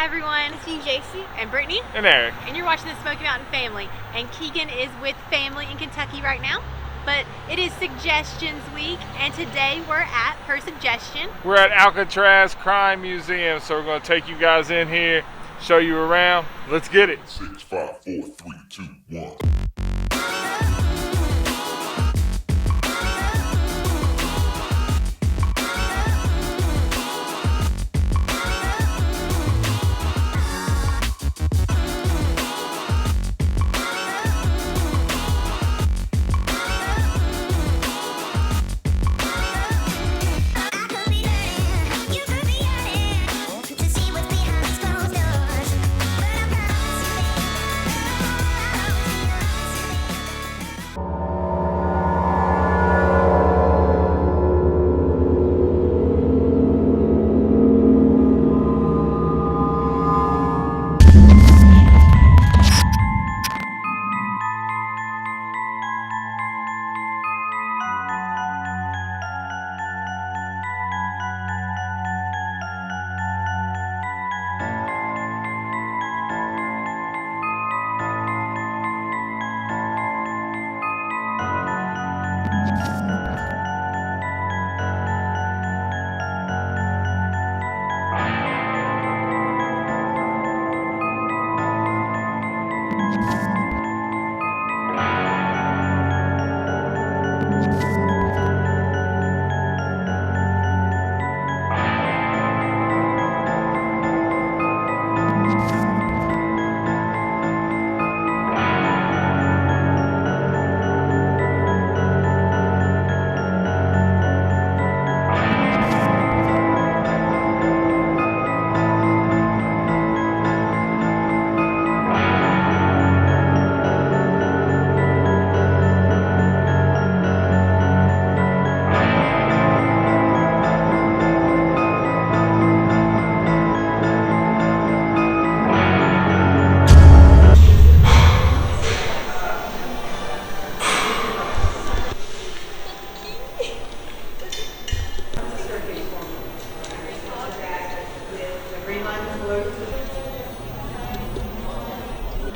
everyone, it's me, JC, and Brittany, and Eric, and you're watching the Smoky Mountain Family. And Keegan is with family in Kentucky right now, but it is Suggestions Week, and today we're at, per suggestion, we're at Alcatraz Crime Museum, so we're going to take you guys in here, show you around. Let's get it. 6, 5, 4, 3, 2, 1.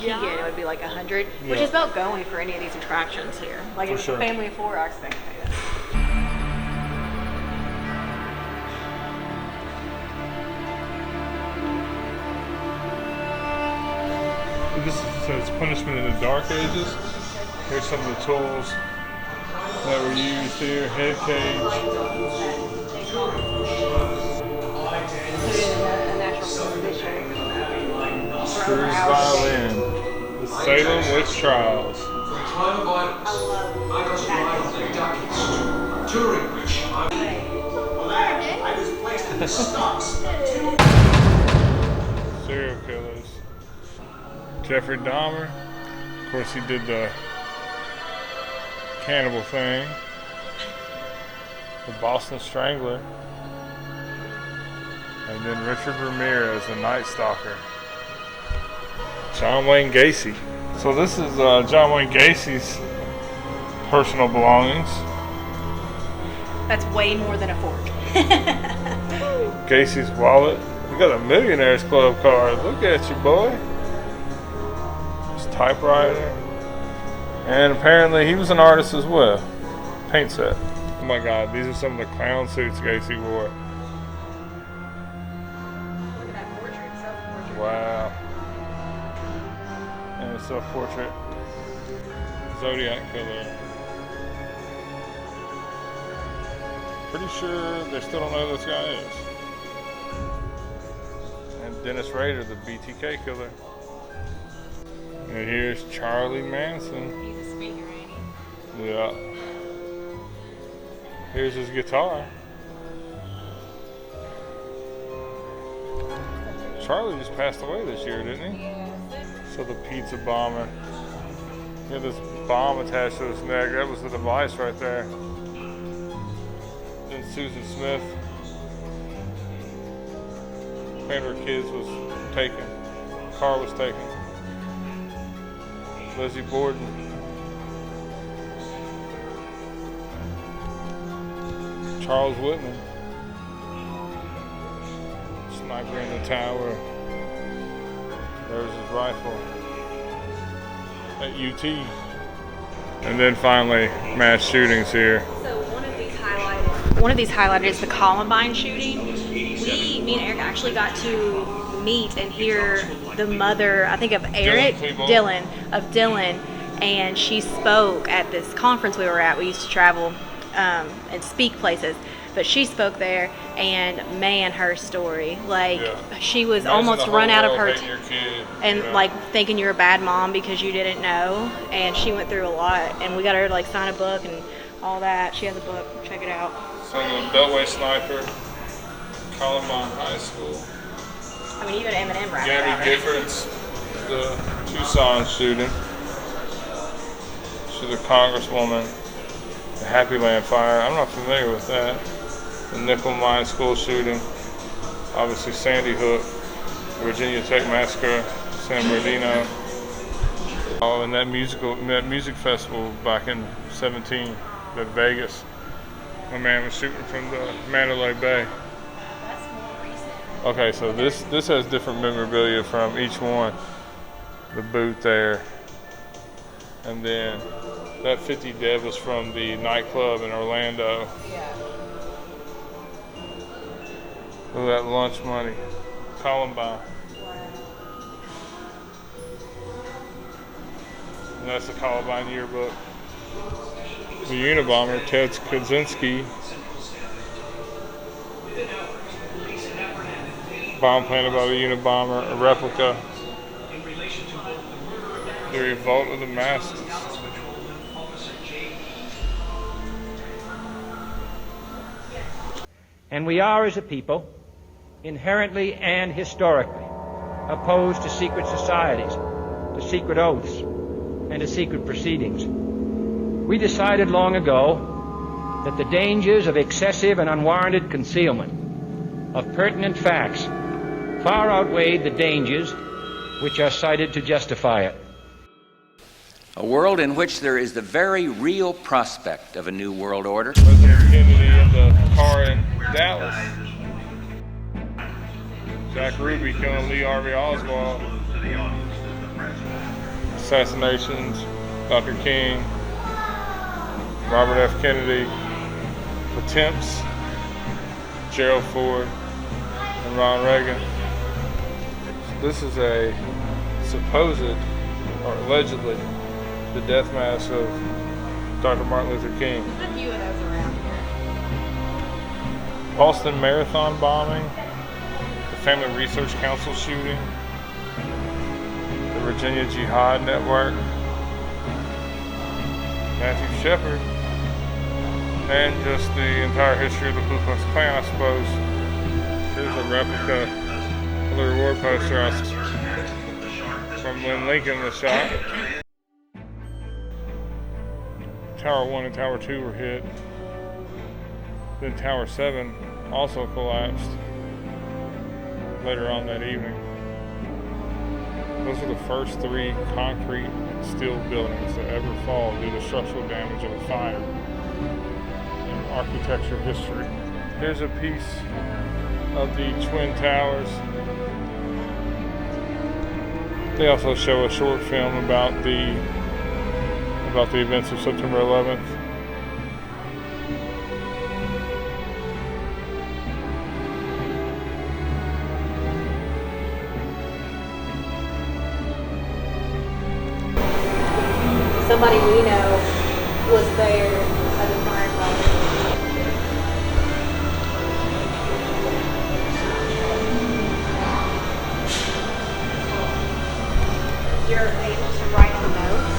Keegan, it would be like 100, which is about going for any of these attractions here. Like if it's a family of 4, I expect to pay that. This says punishment in the Dark Ages. Here's some of the tools that were used here. Head cage. Screws violin. The Salem Witch Trials. Serial killers. Jeffrey Dahmer. Of course, he did the cannibal thing. The Boston Strangler. And then Richard Ramirez, the Night Stalker. John Wayne Gacy. So this is John Wayne Gacy's personal belongings. That's way more than a fork. Gacy's wallet. We got a Millionaires Club card. Look at you, boy. His typewriter. And apparently he was an artist as well. Paint set. Oh my God, these are some of the clown suits Gacy wore. Look at that portrait, self-portrait. Wow. And a self-portrait. Zodiac killer. Pretty sure they still don't know who this guy is. And Dennis Rader, the BTK killer. And here's Charlie Manson. He's a speaker, ain't he? Yeah. Here's his guitar. Charlie just passed away this year, didn't he? So the pizza bomber. He had this bomb attached to his neck. That was the device right there. Then Susan Smith. One of her kids was taken. Car was taken. Lizzie Borden. Charles Whitman. Sniper in the Tower. There's his rifle at UT. And then finally, mass shootings here. So one of these highlighted is the Columbine shooting. Me and Eric actually got to meet and hear the mother, I think of Eric, Dylan, and she spoke at this conference we were at. We used to travel and speak places, but she spoke there, and man, her story, like she was almost run out of her like thinking you're a bad mom because you didn't know, and she went through a lot, and we got her to like sign a book and all that. She has a book, check it out. So the Beltway sniper, Columbine High School. I mean, even Eminem rapped Gabby about Giffords, the Tucson shooting. She's a congresswoman. The Happy Land fire, I'm not familiar with that. The Nickel Mine School shooting. Obviously Sandy Hook, Virginia Tech Massacre, San Bernardino. Oh, and that music festival back in 17 at Vegas. My man was shooting from the Mandalay Bay. That's more recent. Okay, so this has different memorabilia from each one. The boot there. And then that 50 Dev was from the nightclub in Orlando. Yeah. Look at that lunch money. Columbine. And that's the Columbine yearbook. The Unabomber, Ted Kaczynski. Bomb planted by the Unabomber, a replica. The Revolt of the Masses. And we are, as a people, inherently and historically opposed to secret societies, to secret oaths, and to secret proceedings. We decided long ago that the dangers of excessive and unwarranted concealment of pertinent facts far outweighed the dangers which are cited to justify it. A world in which there is the very real prospect of a new world order. President Kennedy in the car in Dallas. Jack Ruby killing Lee Harvey Oswald. Assassinations, Dr. King, Robert F. Kennedy, attempts, Gerald Ford, and Ron Reagan. This is a supposed, or allegedly, the death mask of Dr. Martin Luther King. There's a few of those around here. Boston Marathon bombing, the Family Research Council shooting, the Virginia Jihad Network, Matthew Shepard, and just the entire history of the Ku Klux Klan, I suppose. Here's a replica of the reward poster from when Lincoln was shot. Tower 1 and Tower 2 were hit. Then Tower 7 also collapsed later on that evening. Those were the first 3 concrete and steel buildings to ever fall due to structural damage of a fire in architecture history. Here's a piece of the Twin Towers. They also show a short film about the events of September 11th. Somebody we know was there at the firefighter. You're able to write the notes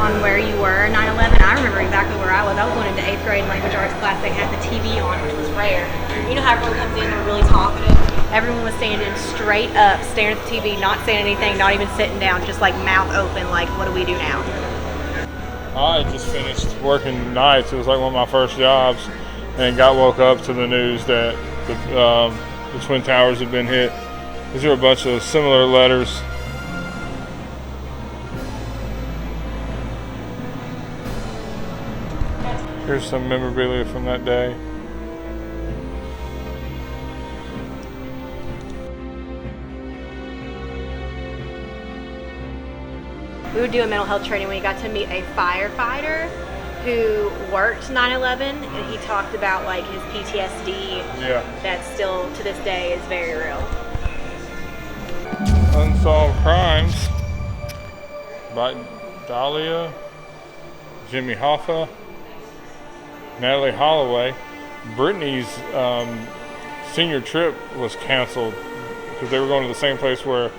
on where you were 9/11. I remember exactly where I was. I was going into 8th grade language arts class. They had the TV on, which was rare. You know how everyone comes in, they're really talkative. Everyone was standing straight up, staring at the TV, not saying anything, not even sitting down, just like mouth open, like, what do we do now? I had just finished working nights. It was like one of my first jobs, and woke up to the news that the Twin Towers had been hit. These are a bunch of similar letters. Here's some memorabilia from that day. we would do a mental health training. We got to meet a firefighter who worked 9/11, and he talked about like his PTSD. Yeah. That still to this day is very real. Unsolved Crimes by Dahlia, Jimmy Hoffa, Natalie Holloway. Brittany's senior trip was canceled because they were going to the same place where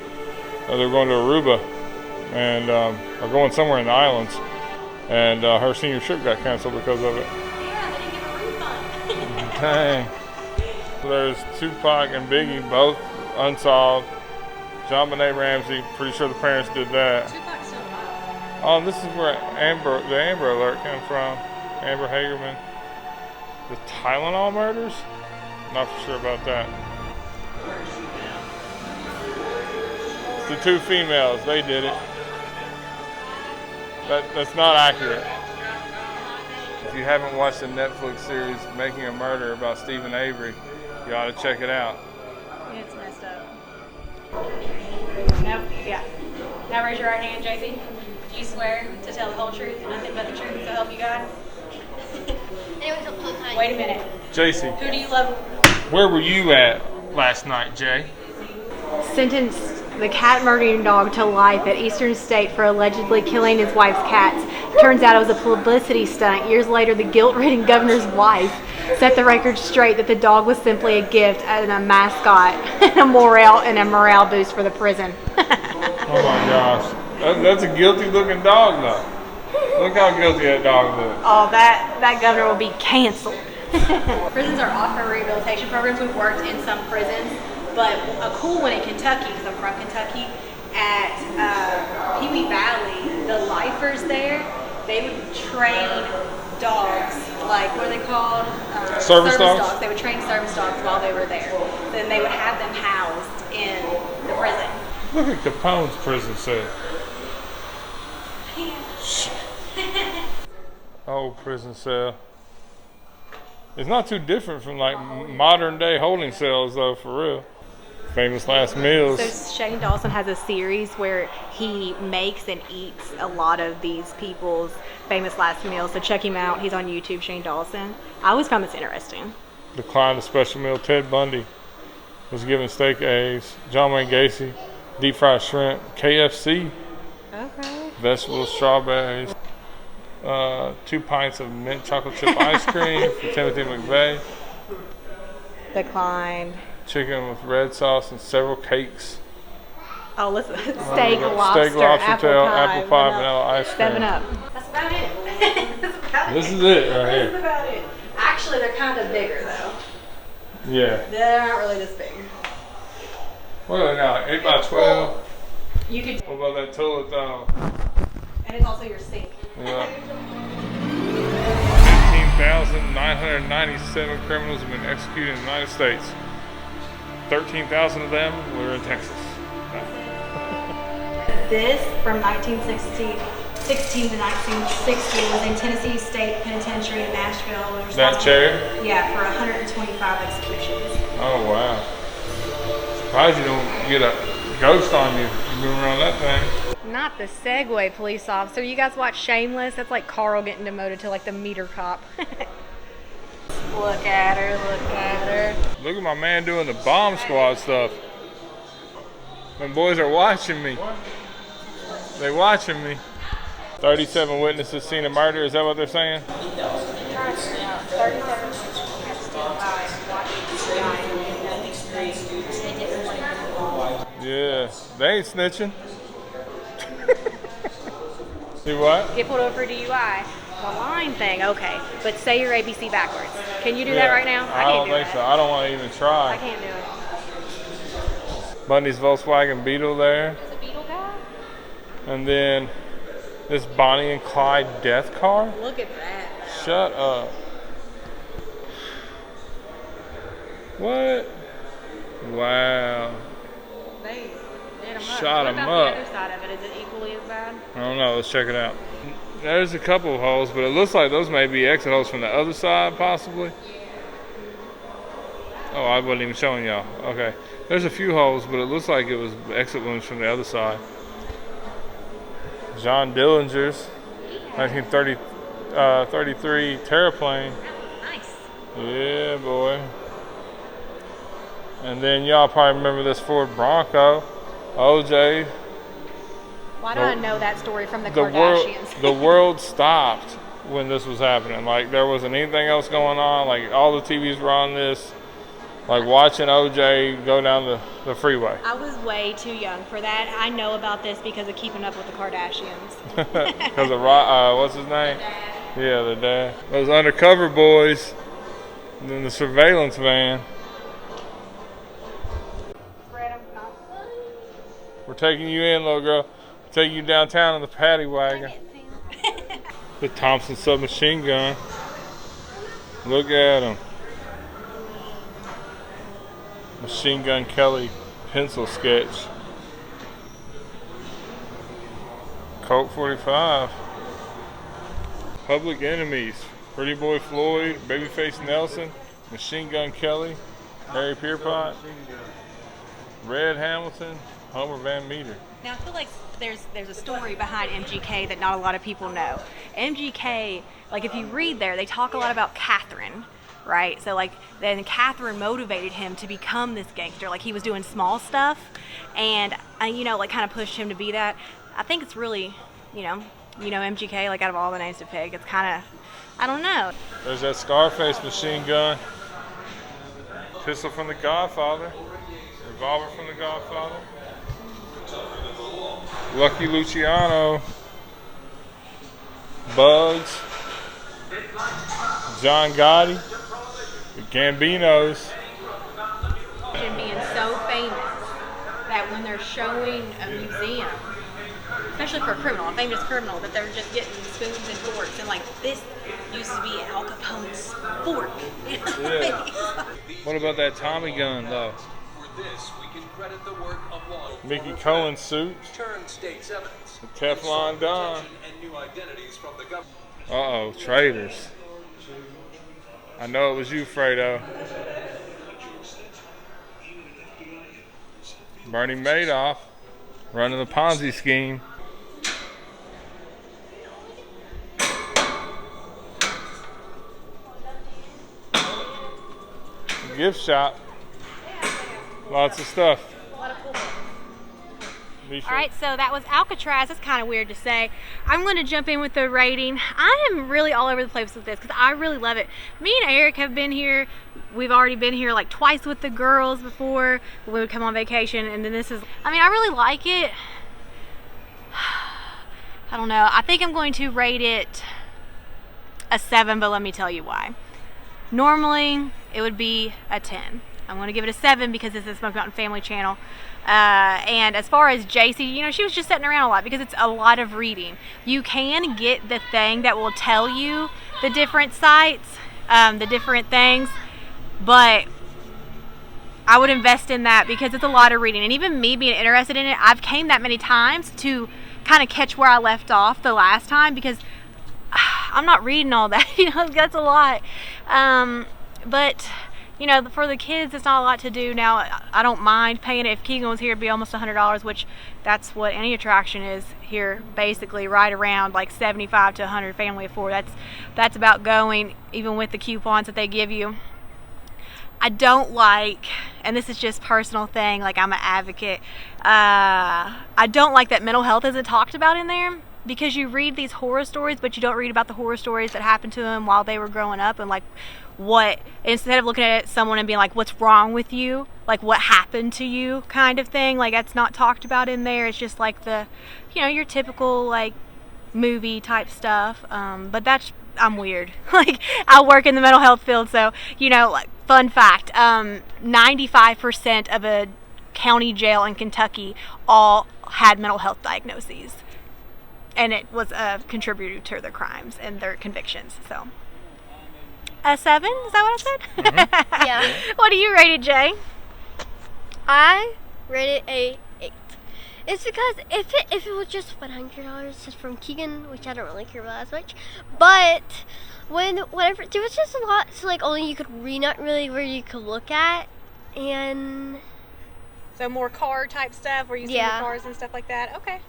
they were going to Aruba and are going somewhere in the islands, and her senior trip got canceled because of it. Yeah, they didn't give a refund. Dang. So there's Tupac and Biggie, both unsolved. John Benet Ramsey, pretty sure the parents did that. Tupac's still alive. Oh, this is where the Amber Alert came from. Amber Hagerman. The Tylenol murders? Not for sure about that. It's the two females, they did it. That's not accurate. If you haven't watched the Netflix series Making a Murder about Stephen Avery, you ought to check it out. It's messed up. Nope. Yeah. Now raise your right hand, JC. Do you swear to tell the whole truth and nothing but the truth so help you God? Wait a minute. JC, Who do you love? where were you at last night, Jay? Sentenced the cat murdering dog to life at Eastern State for allegedly killing his wife's cats. Turns out it was a publicity stunt. Years later, the guilt-ridden governor's wife set the record straight that the dog was simply a gift and a mascot and a morale boost for the prison. Oh my gosh. That's a guilty looking dog though. Look how guilty that dog looks. Oh, that governor will be canceled. Prisons are offering rehabilitation programs. We've worked in some prisons, but a cool one in Kentucky, because I'm from Kentucky, at Pee Wee Valley, the lifers there, they would train dogs, like, what are they called? Service dogs? They would train service dogs while they were there. Then they would have them housed in the prison. Look at Capone's prison cell. Oh, prison cell. It's not too different from like modern day holding cells though, for real. Famous Last Meals. So Shane Dawson has a series where he makes and eats a lot of these people's famous last meals. So check him out. He's on YouTube, Shane Dawson. I always found this interesting. Declined a special meal. Ted Bundy was given steak eggs. John Wayne Gacy, deep fried shrimp. KFC, Okay. vegetables, strawberries. 2 pints of mint chocolate chip ice cream for Timothy McVeigh. Declined. Chicken with red sauce and several cakes. Oh, listen. Steak, lobster, apple pie, vanilla ice cream. 7-Up. That's about it. That's about This is it right That's here. about it. Actually, they're kind of bigger, though. Yeah. They're not really this big. What are they now? 8 by 12? You could, What about that toilet though? and it's also your sink. Yeah. 15,997 criminals have been executed in the United States. 13,000 of them were in Texas. This, from 1916 to 1960, was in Tennessee State Penitentiary in Nashville. Was That chair? Yeah, for 125 executions. Oh wow. Surprised you don't get a ghost on you moving around that thing. Not the Segway police officer. You guys watch Shameless? That's like Carl getting demoted to like the meter cop. Look at her, look at her. Look at my man doing the bomb squad stuff. Them boys are watching me. They watching me. 37 witnesses seen a murder, is that what they're saying? 37 Yeah, they ain't snitching. See what? Get pulled over for DUI. The line thing, okay. But say your ABC backwards. Can you do that right now? I don't think so. I don't want to even try. I can't do it. Bundy's Volkswagen Beetle there. Is a Beetle guy? And then this Bonnie and Clyde death car. Look at that. Shut up. What? Wow. They did 'em up. Shot What 'em about up. the other side of it? Is it equally as bad? I don't know. Let's check it out. There's a couple of holes, but it looks like those may be exit holes from the other side, possibly. Oh, I wasn't even showing y'all. Okay. There's a few holes, but it looks like it was exit wounds from the other side. John Dillinger's 1933 Terraplane. Nice. Yeah, boy. And then y'all probably remember this Ford Bronco. OJ. Why do I know that story from the The Kardashians? world stopped when this was happening. Like, there wasn't anything else going on. Like, all the TVs were on this. Like, watching OJ go down the freeway. I was way too young for that. I know about this because of Keeping Up with the Kardashians. Because of, what's his name? Yeah, the dad. Those undercover boys. And then the surveillance van. We're taking you in, little girl. Taking you downtown in the paddy wagon. The Thompson submachine gun. Look at him. Machine Gun Kelly pencil sketch. Colt 45. Public Enemies. Pretty Boy Floyd, Babyface Nelson, Machine Gun Kelly, Harry Pierpont, Red Hamilton, Homer Van Meter. Now, I feel like there's a story behind MGK that not a lot of people know. MGK, like if you read there, they talk a lot about Catherine, right? So like then Catherine motivated him to become this gangster. Like he was doing small stuff and you know, like kind of pushed him to be that. I think it's really, you know MGK, like out of all the names to pick, it's kind of, I don't know. There's that Scarface machine gun, pistol from The Godfather, revolver from The Godfather, Lucky Luciano, Bugs, John Gotti, the Gambinos. And being so famous that when they're showing a museum, especially for a famous criminal, that they're just getting spoons and forks, and like this used to be Al Capone's fork. Yeah. What about that Tommy gun though? For this, we can credit the work of law Mickey Cohen's suit, turned state's evidence. the Teflon Don. And new identities from the government. Uh-oh, traitors. I know it was you, Fredo. Bernie Madoff running the Ponzi scheme. Gift shop. Lots of stuff. All right, so that was Alcatraz. That's kind of weird to say. I'm going to jump in with the rating. I am really all over the place with this because I really love it. Me and Eric have been here. We've already been here like twice with the girls before when we would come on vacation, and then this is, I mean, I really like it. I don't know. I think I'm going to rate it a 7, but let me tell you why. Normally, it would be a 10. I'm going to give it a 7 because this is Smoky Mountain Family Channel. And as far as JC, you know, she was just sitting around a lot because it's a lot of reading. You can get the thing that will tell you the different sites, the different things, but I would invest in that because it's a lot of reading. And even me being interested in it, I've came that many times to kind of catch where I left off the last time because I'm not reading all that, you know, that's a lot. But you know, for the kids, it's not a lot to do. Now, I don't mind paying it. If Keegan was here, it'd be almost $100, which that's what any attraction is here, basically, right around like 75 to 100 family of 4. That's about going, even with the coupons that they give you. I don't like, and this is just personal thing, like I'm an advocate, I don't like that mental health isn't talked about in there. Because you read these horror stories, but you don't read about the horror stories that happened to them while they were growing up, and like what, instead of looking at someone and being like, what's wrong with you, like what happened to you kind of thing, like that's not talked about in there. It's just like the, you know, your typical like movie type stuff. But that's, I'm weird. Like I work in the mental health field, so you know, like fun fact, 95% of a county jail in Kentucky all had mental health diagnoses. And it was a contributor to their crimes and their convictions. So, a 7? Is that what I said? Mm-hmm. Yeah. What do you rate it, Jay? I rated a 8. It's because if it was just $100 just from Keegan, which I don't really care about as much, but whenever there was just a lot, so like only you could read, not really where you could look at, and So more car type stuff where you see the cars and stuff like that. Okay.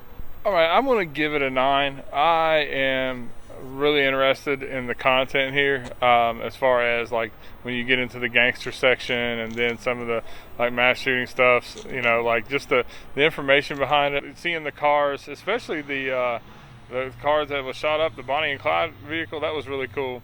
All right, I'm going to give it a 9. I am really interested in the content here, as far as like when you get into the gangster section and then some of the like mass shooting stuff, you know, like just the information behind it, seeing the cars, especially the cars that was shot up, the Bonnie and Clyde vehicle, that was really cool.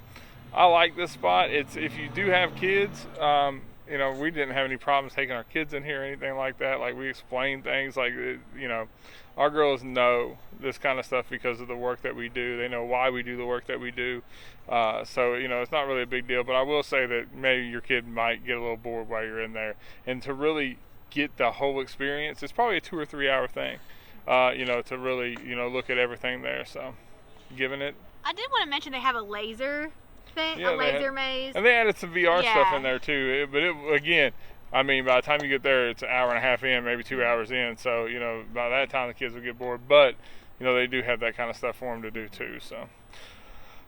I like this spot. It's, if you do have kids, you know, we didn't have any problems taking our kids in here or anything like that. Like, we explain things like, you know, our girls know this kind of stuff because of the work that we do. They know why we do the work that we do. So, you know, it's not really a big deal. But I will say that maybe your kid might get a little bored while you're in there. And to really get the whole experience, it's probably a 2 or 3 hour thing, you know, to really, you know, look at everything there. So, giving it. I did want to mention they have a laser thing, Yeah, a laser maze. And they added some VR stuff Yeah. in there too. But again, I mean, by the time you get there, it's an hour and a half in, maybe 2 hours in. So, you know, by that time the kids will get bored. But, you know, they do have that kind of stuff for them to do too. So,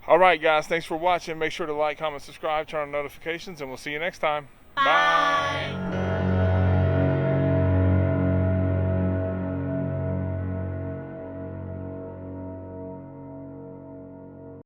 all right, guys, thanks for watching. Make sure to like, comment, subscribe, turn on notifications, and we'll see you next time. Bye.